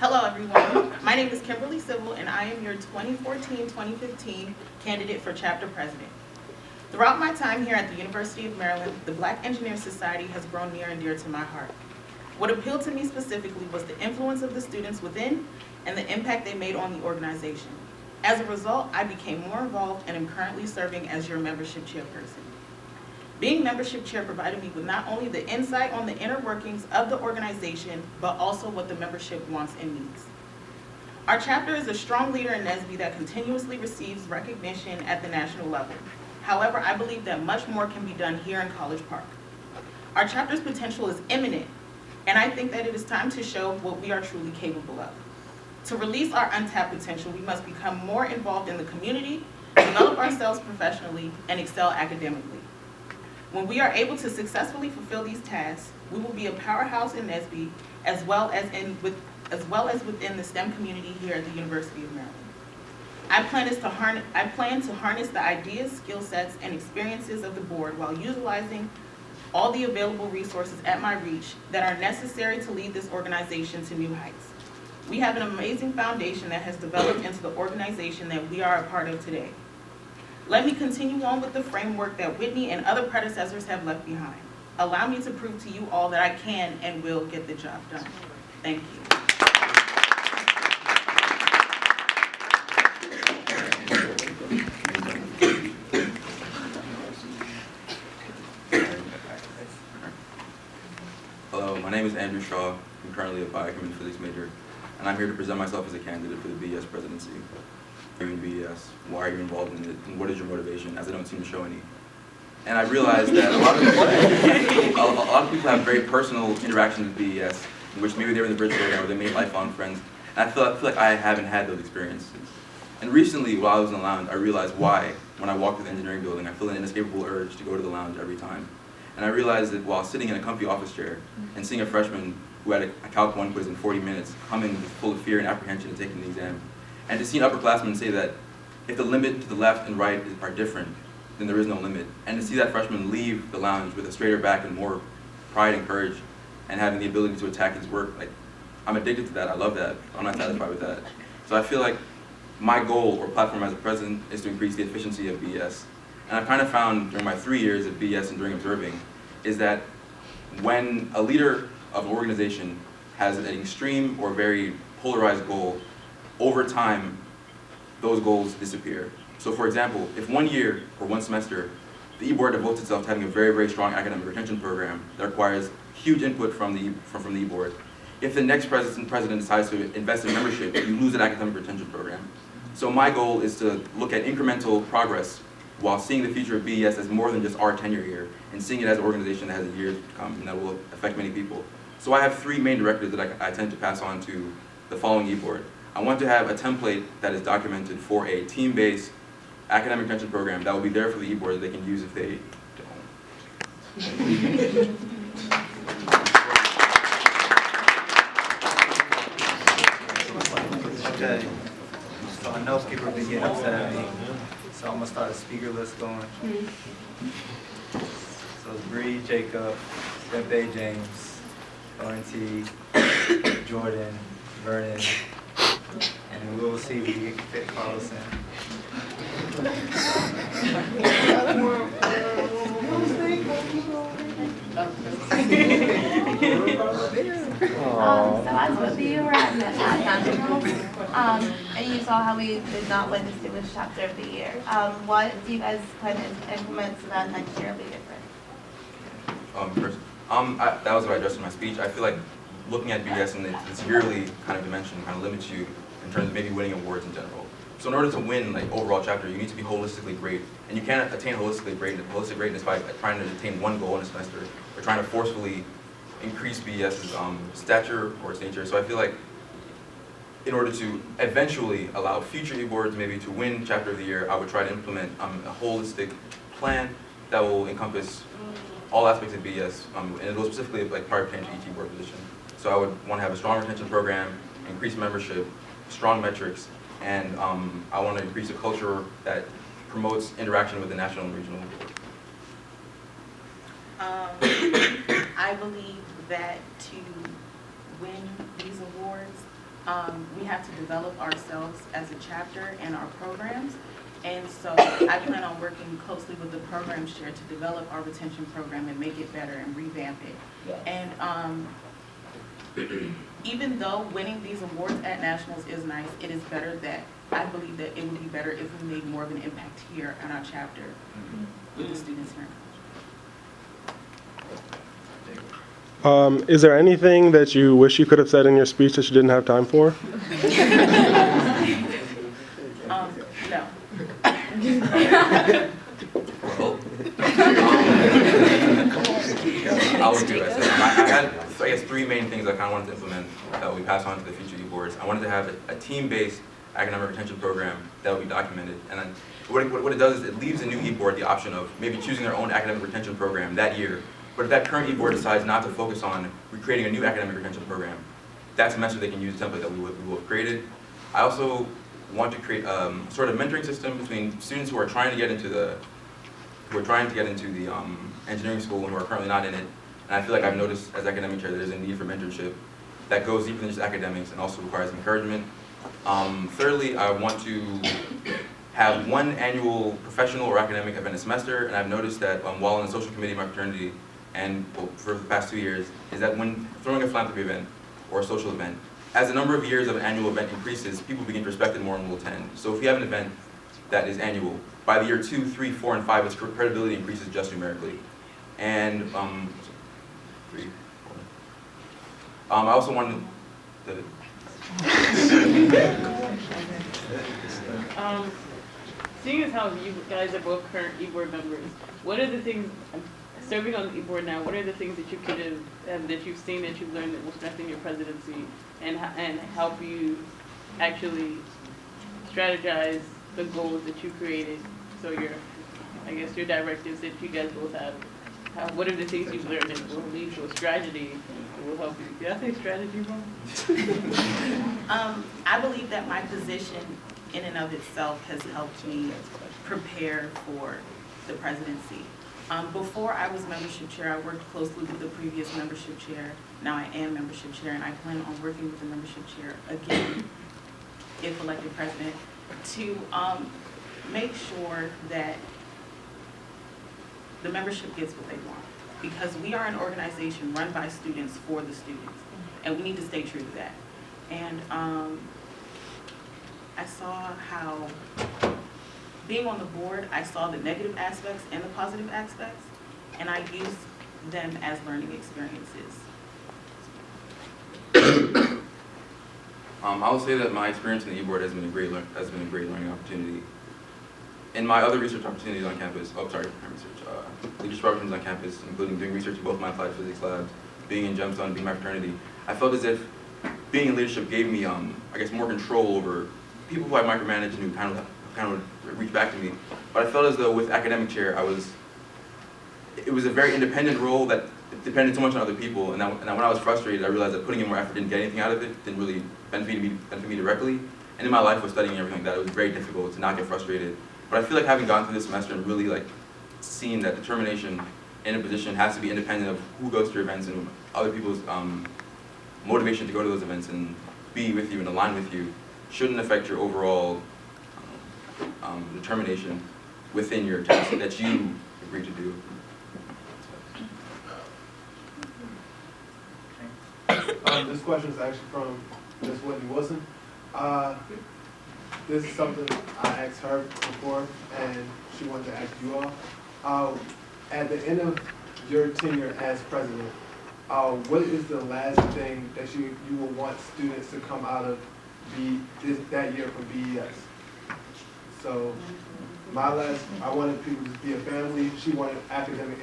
Hello, everyone. My name is Kimberly Civil, and I am your 2014-2015 candidate for chapter president. Throughout my time here at the University of Maryland, the Black Engineer Society has grown near and dear to my heart. What appealed to me specifically was the influence of the students within and the impact they made on the organization. As a result, I became more involved and am currently serving as your membership chairperson. Being membership chair provided me with not only the insight on the inner workings of the organization, but also what the membership wants and needs. Our chapter is a strong leader in NSBE that continuously receives recognition at the national level. However, I believe that much more can be done here in College Park. Our chapter's potential is imminent, and I think that it is time to show what we are truly capable of. To release our untapped potential, we must become more involved in the community, develop ourselves professionally, and excel academically. When we are able to successfully fulfill these tasks, we will be a powerhouse in NSBE as well as within the STEM community here at the University of Maryland. I plan to harness the ideas, skill sets, and experiences of the board while utilizing all the available resources at my reach that are necessary to lead this organization to new heights. We have an amazing foundation that has developed into the organization that we are a part of today. Let me continue on with the framework that Whitney and other predecessors have left behind. Allow me to prove to you all that I can and will get the job done. Thank you. Hello, my name is Andrew Shaw. I'm currently a biochemistry physics major, and I'm here to present myself as a candidate for the BES presidency. Are you in BES? Why are you involved in it? And what is your motivation, as I don't seem to show any? And I realized that a lot of people have very personal interactions with BES, in which maybe they were in the bridge program or they made lifelong friends, and I feel like I haven't had those experiences. And recently, while I was in the lounge, I realized why, when I walk through the engineering building, I feel an inescapable urge to go to the lounge every time. And I realized that while sitting in a comfy office chair and seeing a freshman who had a Calc 1 quiz in 40 minutes, humming full of fear and apprehension and taking the exam, and to see an upperclassman say that if the limit to the left and right are different, then there is no limit. And to see that freshman leave the lounge with a straighter back and more pride and courage and having the ability to attack his work, like, I'm addicted to that, I love that, I'm not satisfied with that. So I feel like my goal or platform as a president is to increase the efficiency of BES. And I've kind of found during my 3 years at BES and during observing is that when a leader of an organization has an extreme or very polarized goal, over time, those goals disappear. So for example, if 1 year or 1 semester, the E-Board devotes itself to having a very, very strong academic retention program that requires huge input from the E-Board, if the next president decides to invest in membership, you lose that academic retention program. So my goal is to look at incremental progress while seeing the future of BES as more than just our tenure here, and seeing it as an organization that has years to come and that will affect many people. So I have 3 main directives that I tend to pass on to the following E-Board. I want to have a template that is documented for a team-based academic retention program that will be there for the E-Board that they can use if they don't. Okay, so I know people be getting upset at me, so I'm gonna start a speaker list going. So it's Bree, Jacob, Steppe James, Lauren T, Jordan, Vernon, and we'll see if we can fit Carlos in. So as what you were at that and you saw how we did not win the Distinguished Chapter of the Year. What do you guys plan to implement so that next year will be different? That was what I addressed in my speech. I feel like looking at BES in its yearly kind of dimension kind of limits you in terms of maybe winning awards in general. So in order to win like overall chapter, you need to be holistically great, and you can't attain holistic greatness by trying to attain one goal in a semester or trying to forcefully increase BES's stature or its nature. So I feel like in order to eventually allow future E-Boards maybe to win chapter of the year, I would try to implement a holistic plan that will encompass all aspects of BES, and it will specifically like prior pertain to each E-Board position. So I would want to have a strong retention program, increase membership, strong metrics, and I want to increase a culture that promotes interaction with the national and regional board. I believe that to win these awards, we have to develop ourselves as a chapter and our programs. And so I plan on working closely with the programs chair to develop our retention program and make it better and revamp it. And even though winning these awards at nationals is nice, it is better that, I believe that it would be better if we made more of an impact here on our chapter with the students here. Is there anything that you wish you could have said in your speech that you didn't have time for? No. Well, I will do that. I had, so I guess, 3 main things I kind of wanted to implement that we pass on to the future e-boards. I wanted to have a team-based academic retention program that would be documented. And then what it does is it leaves a new e-board the option of maybe choosing their own academic retention program that year. But if that current e-board decides not to focus on recreating a new academic retention program, that semester they can use the template that we will have created. I also want to create sort of mentoring system between students who are trying to get into the engineering school and who are currently not in it. And I feel like I've noticed as academic chair that there's a need for mentorship that goes deeper than just academics and also requires encouragement. Thirdly, I want to have 1 annual professional or academic event a semester, and I've noticed that while in the social committee of my fraternity, and for the past 2 years, is that when throwing a philanthropy event or a social event, as the number of years of an annual event increases, people begin to respect it more and will attend. So if you have an event that is annual, by the year 2, 3, 4, and 5, its credibility increases just numerically. And 3, 4. I also wanted to. Seeing as how you guys are both current e-board members, what are the things, serving on the e-board now, what are the things that you could have, that you've seen, that you've learned that will strengthen your presidency and help you actually strategize the goals that you created? So your directives that you guys both have. What are the things you've learned that will lead to a strategy that will help you? Did I say strategy wrong? I believe that my position in and of itself has helped me prepare for the presidency. Before I was membership chair, I worked closely with the previous membership chair. Now I am membership chair, and I plan on working with the membership chair again, if elected president, to make sure that the membership gets what they want. Because we are an organization run by students for the students, and we need to stay true to that. And I saw how, being on the board, I saw the negative aspects and the positive aspects, and I used them as learning experiences. I will say that my experience in the e-board has been a great learning opportunity. In my other research opportunities on campus, leadership opportunities on campus, including doing research in both my applied physics labs, being in Gemstone, being my fraternity, I felt as if being in leadership gave me, I guess, more control over people who I micromanaged and who kind of reach back to me. But I felt as though with academic chair, it was a very independent role that depended so much on other people. And when I was frustrated, I realized that putting in more effort didn't get anything out of it, didn't really benefit me directly. And in my life with studying and everything like that, it was very difficult to not get frustrated. But I feel like having gone through this semester and really seeing that determination in a position has to be independent of who goes to your events and other people's motivation to go to those events and be with you and align with you shouldn't affect your overall determination within your task that you agreed to do. This question is actually from Ms. Whitney Wilson. This is something I asked her before, and she wanted to ask you all. At the end of your tenure as president, what is the last thing that you will want students to come out of that year from BES? So I wanted people to be a family. She wanted academic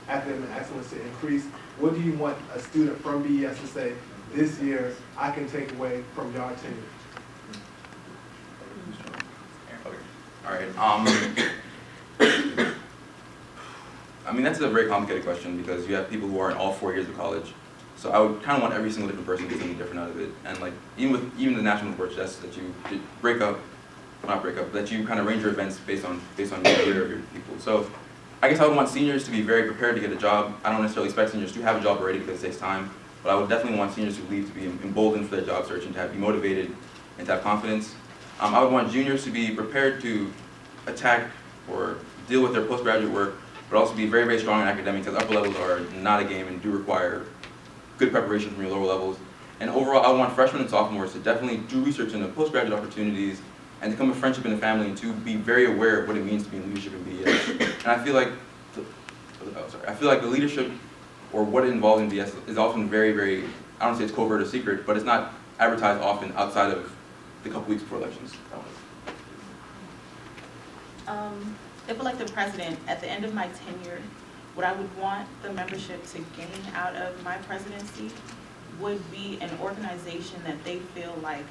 excellence to increase. What do you want a student from BES to say, this year I can take away from your tenure? All right. I mean, that's a very complicated question because you have people who are in all 4 years of college. So I would kind of want every single different person to get something different out of it. And even the national reports suggest that you that you kind of range your events based on the year of your people. So I guess I would want seniors to be very prepared to get a job. I don't necessarily expect seniors to have a job already because it takes time. but I would definitely want seniors who leave to be emboldened for their job search and to be motivated and to have confidence. I would want juniors to be prepared to attack or deal with their postgraduate work, but also be very, very strong in academics, as upper levels are not a game and do require good preparation from your lower levels. And overall, I want freshmen and sophomores to definitely do research into postgraduate opportunities and to become a friendship in the family and to be very aware of what it means to be in leadership in BES. And I feel like the leadership or what it involves in BES is often very, very, I don't say it's covert or secret, but it's not advertised often outside of the couple weeks before elections. If elected president, at the end of my tenure, what I would want the membership to gain out of my presidency would be an organization that they feel like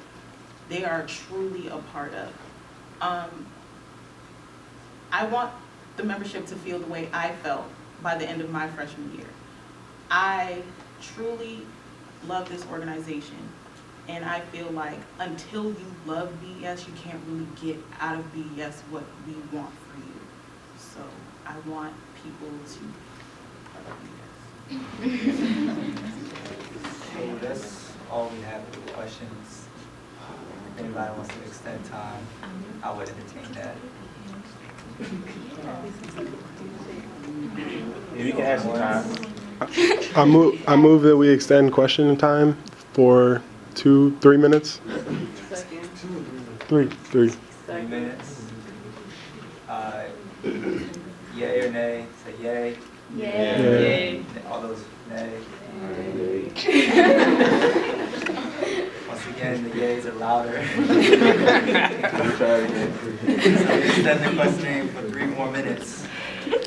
they are truly a part of. I want the membership to feel the way I felt by the end of my freshman year. I truly love this organization, and I feel like until you love BES, you can't really get out of BES what we want for you. So I want people to love BES. So that's all we have for questions. If anybody wants to extend time, I would entertain that. You can have some time. I move that we extend question time for 3 minutes. Second. 3. 3 minutes. Yay or nay? Say yay. Yay. All those nay. Once again, the yays are louder. So we extend the questioning for 3 more minutes.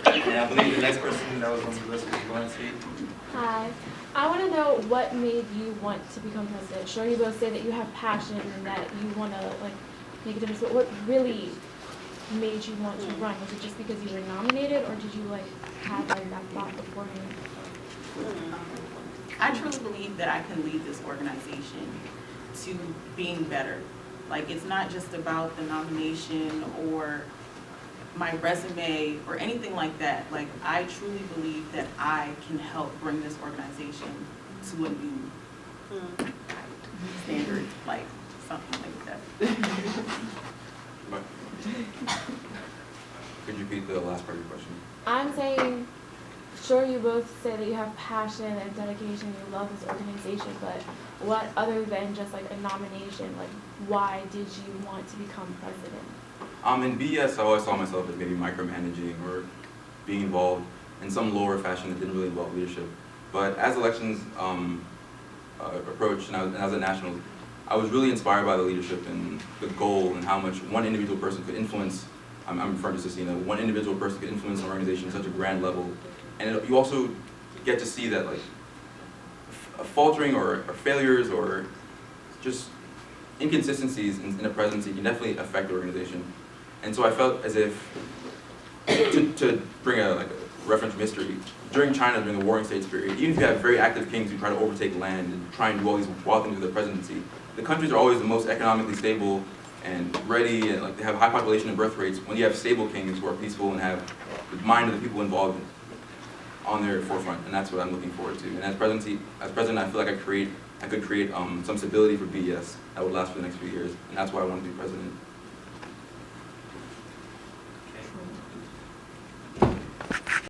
And I believe the next person that was on the list was going to speak. Hi. I want to know what made you want to become president. Sure, you both say that you have passion and that you want to make a difference, but what really made you want to run? Was it just because you were nominated, or did you have that thought beforehand? I truly believe that I can lead this organization to being better. It's not just about the nomination or my resume or anything like that. I truly believe that I can help bring this organization to a new standard, something like that. Could you repeat the last part of your question? I'm saying, sure, you both say that you have passion and dedication, you love this organization, but what other than just a nomination, why did you want to become president? In BES, I always saw myself as maybe micromanaging or being involved in some lower fashion that didn't really involve leadership. But as elections approached and I was at nationals, I was really inspired by the leadership and the goal and how much one individual person could influence. I'm referring to Cecina. One individual person could influence an organization at such a grand level, and you also get to see that faltering or failures or just inconsistencies in a presidency can definitely affect the organization. And so I felt as if, to bring a reference from history, during China, during the Warring States period, even if you have very active kings who try to overtake land and try and do all these wild things with their presidency, the countries are always the most economically stable and ready, and they have high population and birth rates when you have stable kings who are peaceful and have the mind of the people involved on their forefront, and that's what I'm looking forward to. And as president, I feel like I could create some stability for BES that would last for the next few years, and that's why I want to be president.